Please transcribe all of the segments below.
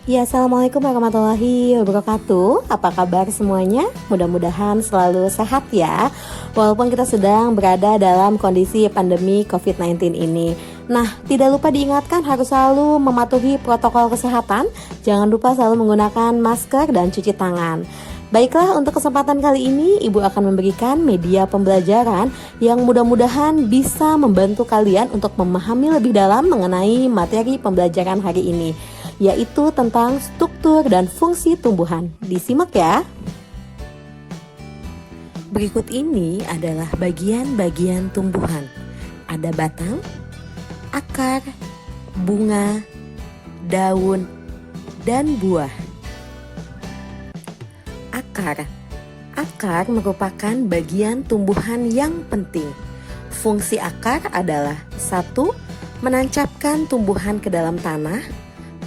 Ya, Assalamualaikum warahmatullahi wabarakatuh. Apa kabar semuanya? Mudah-mudahan selalu sehat ya. Walaupun kita sedang berada dalam kondisi pandemi COVID-19 ini. Nah, tidak lupa diingatkan harus selalu mematuhi protokol kesehatan. Jangan lupa selalu menggunakan masker dan cuci tangan. Baiklah, untuk kesempatan kali ini Ibu akan memberikan media pembelajaran yang mudah-mudahan bisa membantu kalian untuk memahami lebih dalam mengenai materi pembelajaran hari ini, yaitu tentang struktur dan fungsi tumbuhan. Disimak ya. Berikut ini adalah bagian-bagian tumbuhan. Ada batang, akar, bunga, daun, dan buah. Akar merupakan bagian tumbuhan yang penting. Fungsi akar adalah 1. Menancapkan tumbuhan ke dalam tanah.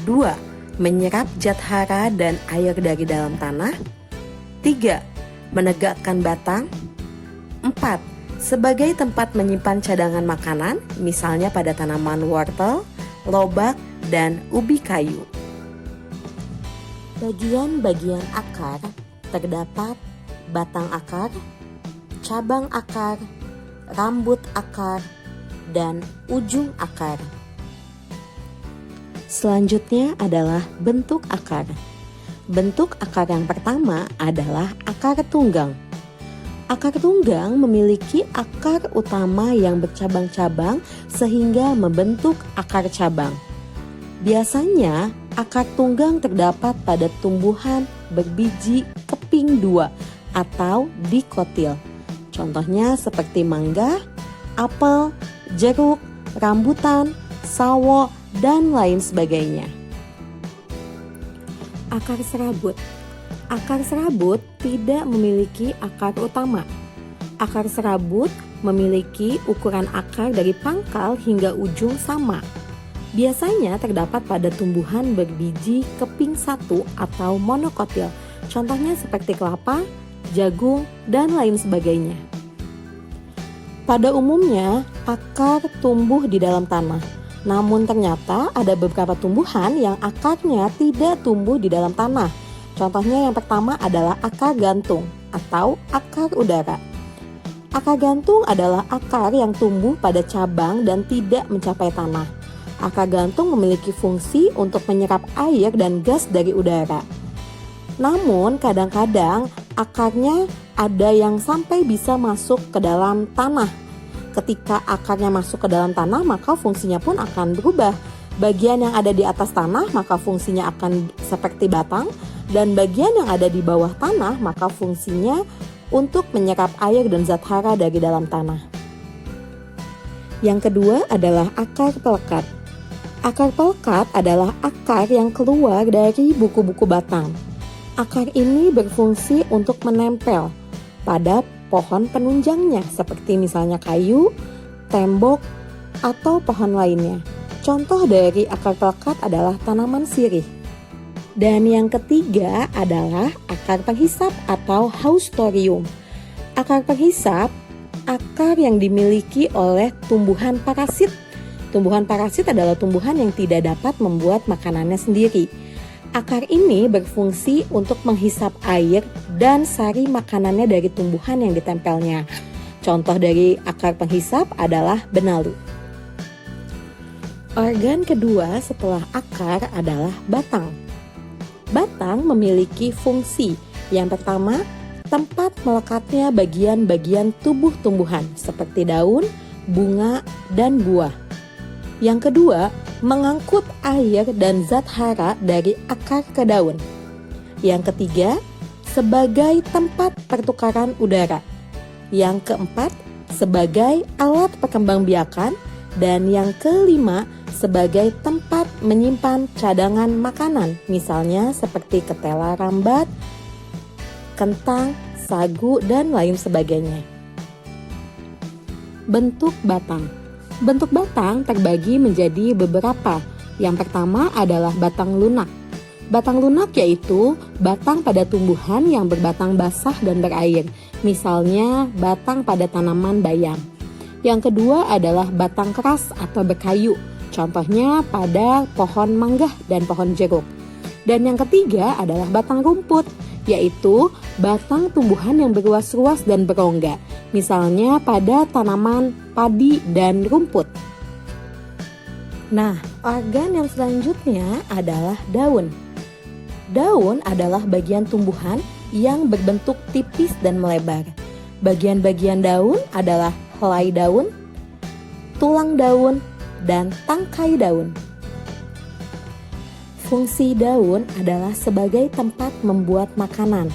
2. Menyerap zat hara dan air dari dalam tanah. 3. Menegakkan batang. 4. Sebagai tempat menyimpan cadangan makanan, misalnya pada tanaman wortel, lobak, dan ubi kayu. Bagian-bagian akar terdapat batang akar, cabang akar, rambut akar, dan ujung akar. Selanjutnya adalah bentuk akar. Bentuk akar yang pertama adalah akar tunggang. Akar tunggang memiliki akar utama yang bercabang-cabang sehingga membentuk akar cabang. Biasanya akar tunggang terdapat pada tumbuhan berbiji keping 2 atau dikotil. Contohnya seperti mangga, apel, jeruk, rambutan, sawo, dan lain sebagainya. Akar serabut. Akar serabut tidak memiliki akar utama. Akar serabut memiliki ukuran akar dari pangkal hingga ujung sama. Biasanya terdapat pada tumbuhan berbiji keping 1 atau monokotil. Contohnya seperti kelapa, jagung, dan lain sebagainya. Pada umumnya, akar tumbuh di dalam tanah. Namun ternyata ada beberapa tumbuhan yang akarnya tidak tumbuh di dalam tanah. Contohnya yang pertama adalah akar gantung atau akar udara. Akar gantung adalah akar yang tumbuh pada cabang dan tidak mencapai tanah. Akar gantung memiliki fungsi untuk menyerap air dan gas dari udara. Namun kadang-kadang akarnya ada yang sampai bisa masuk ke dalam tanah. Ketika akarnya masuk ke dalam tanah, maka fungsinya pun akan berubah. Bagian yang ada di atas tanah, maka fungsinya akan seperti batang. Dan bagian yang ada di bawah tanah, maka fungsinya untuk menyerap air dan zat hara dari dalam tanah. Yang kedua adalah akar pelekat. Akar pelekat adalah akar yang keluar dari buku-buku batang. Akar ini berfungsi untuk menempel pada pohon penunjangnya seperti misalnya kayu, tembok, atau pohon lainnya. Contoh dari akar pelekat adalah tanaman sirih. Dan yang ketiga adalah akar penghisap atau haustorium. Akar penghisap, akar yang dimiliki oleh tumbuhan parasit. Tumbuhan parasit adalah tumbuhan yang tidak dapat membuat makanannya sendiri. Akar ini berfungsi untuk menghisap air dan sari makanannya dari tumbuhan yang ditempelnya. Contoh dari akar penghisap adalah benalu. Organ kedua setelah akar adalah batang. Batang memiliki fungsi. Yang pertama, tempat melekatnya bagian-bagian tubuh tumbuhan seperti daun, bunga, dan buah. Yang kedua, mengangkut air dan zat hara dari akar ke daun. Yang ketiga, sebagai tempat pertukaran udara. Yang keempat, sebagai alat perkembangbiakan. Dan yang kelima, sebagai tempat menyimpan cadangan makanan, misalnya seperti ketela rambat, kentang, sagu, dan lain sebagainya. Bentuk batang. Bentuk batang terbagi menjadi beberapa. Yang pertama adalah batang lunak. Batang lunak yaitu batang pada tumbuhan yang berbatang basah dan berair, misalnya batang pada tanaman bayam. Yang kedua adalah batang keras atau berkayu, contohnya pada pohon mangga dan pohon jeruk. Dan yang ketiga adalah batang rumput, yaitu batang tumbuhan yang berluas-luas dan berongga, misalnya pada tanaman padi dan rumput. Nah, organ yang selanjutnya adalah daun. Daun adalah bagian tumbuhan yang berbentuk tipis dan melebar. Bagian-bagian daun adalah helai daun, tulang daun, dan tangkai daun. Fungsi daun adalah sebagai tempat membuat makanan.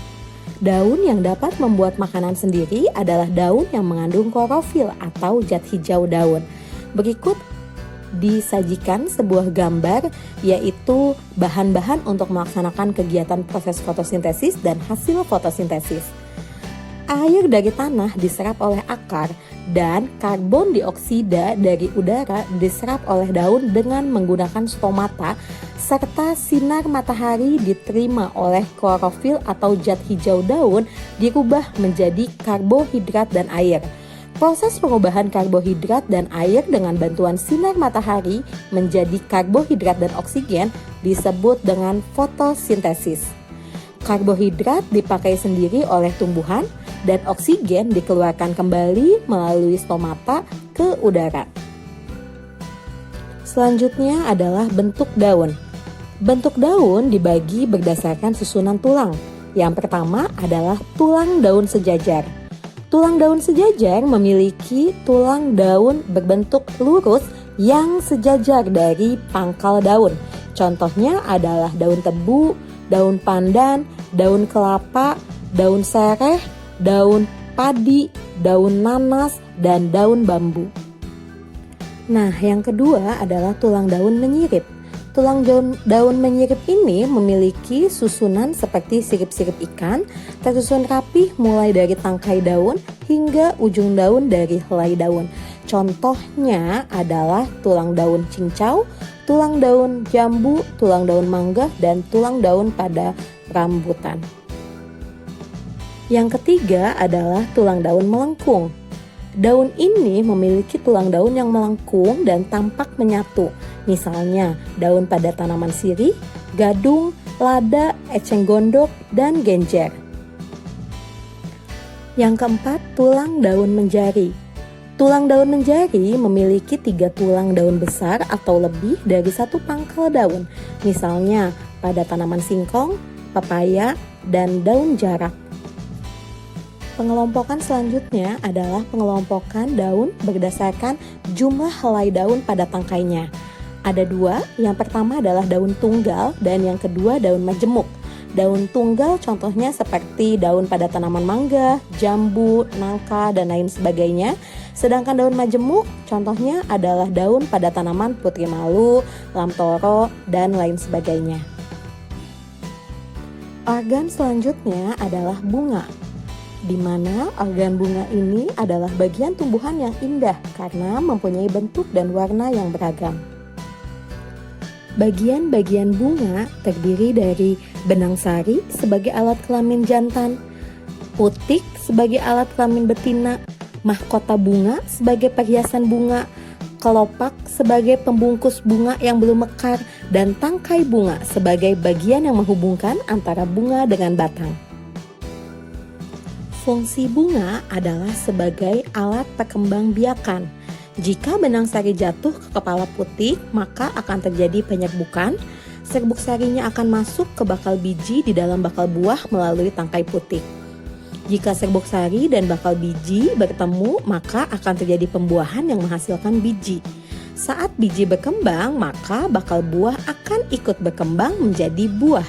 Daun yang dapat membuat makanan sendiri adalah daun yang mengandung klorofil atau zat hijau daun. Berikut disajikan sebuah gambar, yaitu bahan-bahan untuk melaksanakan kegiatan proses fotosintesis dan hasil fotosintesis. Air dari tanah diserap oleh akar dan karbon dioksida dari udara diserap oleh daun dengan menggunakan stomata, serta sinar matahari diterima oleh klorofil atau zat hijau daun dirubah menjadi karbohidrat dan air. Proses pengubahan karbohidrat dan air dengan bantuan sinar matahari menjadi karbohidrat dan oksigen disebut dengan fotosintesis. Karbohidrat dipakai sendiri oleh tumbuhan dan oksigen dikeluarkan kembali melalui stomata ke udara. Selanjutnya adalah bentuk daun. Bentuk daun dibagi berdasarkan susunan tulang. Yang pertama adalah tulang daun sejajar. Tulang daun sejajar memiliki tulang daun berbentuk lurus yang sejajar dari pangkal daun. Contohnya adalah daun tebu, daun pandan, daun kelapa, daun sereh, daun padi, daun nanas, dan daun bambu. Nah, yang kedua adalah tulang daun menyirip. Tulang daun menyirip ini memiliki susunan seperti sirip-sirip ikan, tersusun rapih mulai dari tangkai daun hingga ujung daun dari helai daun. Contohnya adalah tulang daun cincau, tulang daun jambu, tulang daun mangga, dan tulang daun pada rambutan. Yang ketiga adalah tulang daun melengkung. Daun ini memiliki tulang daun yang melengkung dan tampak menyatu. Misalnya daun pada tanaman sirih, gadung, lada, eceng gondok, dan genjer. Yang keempat, tulang daun menjari. Tulang daun menjari memiliki 3 tulang daun besar atau lebih dari 1 pangkal daun. Misalnya pada tanaman singkong, pepaya, dan daun jarak. Pengelompokan selanjutnya adalah pengelompokan daun berdasarkan jumlah helai daun pada tangkainya. Ada 2, yang pertama adalah daun tunggal dan yang kedua daun majemuk. Daun tunggal contohnya seperti daun pada tanaman mangga, jambu, nangka, dan lain sebagainya. Sedangkan daun majemuk contohnya adalah daun pada tanaman putri malu, lamtoro, dan lain sebagainya. Organ selanjutnya adalah bunga, di mana organ bunga ini adalah bagian tumbuhan yang indah karena mempunyai bentuk dan warna yang beragam. Bagian-bagian bunga terdiri dari benang sari sebagai alat kelamin jantan, putik sebagai alat kelamin betina, mahkota bunga sebagai perhiasan bunga, kelopak sebagai pembungkus bunga yang belum mekar, dan tangkai bunga sebagai bagian yang menghubungkan antara bunga dengan batang. Fungsi bunga adalah sebagai alat perkembangbiakan. Jika benang sari jatuh ke kepala putik, maka akan terjadi penyerbukan. Serbuk sarinya akan masuk ke bakal biji di dalam bakal buah melalui tangkai putik. Jika serbuk sari dan bakal biji bertemu, maka akan terjadi pembuahan yang menghasilkan biji. Saat biji berkembang, maka bakal buah akan ikut berkembang menjadi buah.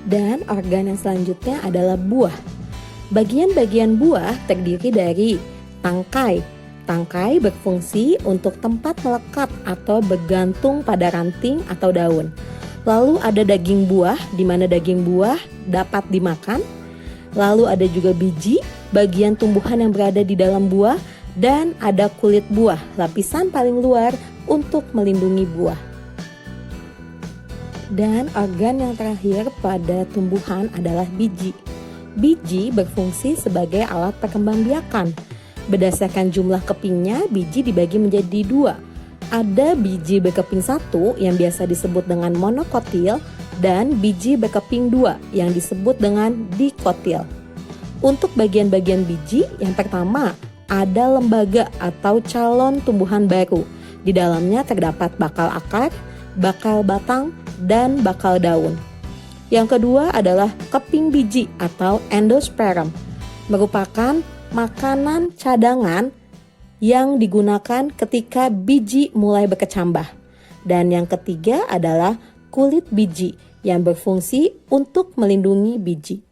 Dan organ yang selanjutnya adalah buah. Bagian-bagian buah terdiri dari tangkai. Tangkai berfungsi untuk tempat melekat atau bergantung pada ranting atau daun. Lalu ada daging buah, di mana daging buah dapat dimakan. Lalu ada juga biji, bagian tumbuhan yang berada di dalam buah. Dan ada kulit buah, lapisan paling luar untuk melindungi buah. Dan organ yang terakhir pada tumbuhan adalah biji. Biji berfungsi sebagai alat perkembangbiakan. Berdasarkan jumlah kepingnya, biji dibagi menjadi 2. Ada biji berkeping 1 yang biasa disebut dengan monokotil dan biji berkeping 2 yang disebut dengan dikotil. Untuk bagian-bagian biji, yang pertama ada lembaga atau calon tumbuhan baru. Di dalamnya terdapat bakal akar, bakal batang, dan bakal daun. Yang kedua adalah keping biji atau endosperm, merupakan makanan cadangan yang digunakan ketika biji mulai berkecambah. Dan yang ketiga adalah kulit biji yang berfungsi untuk melindungi biji.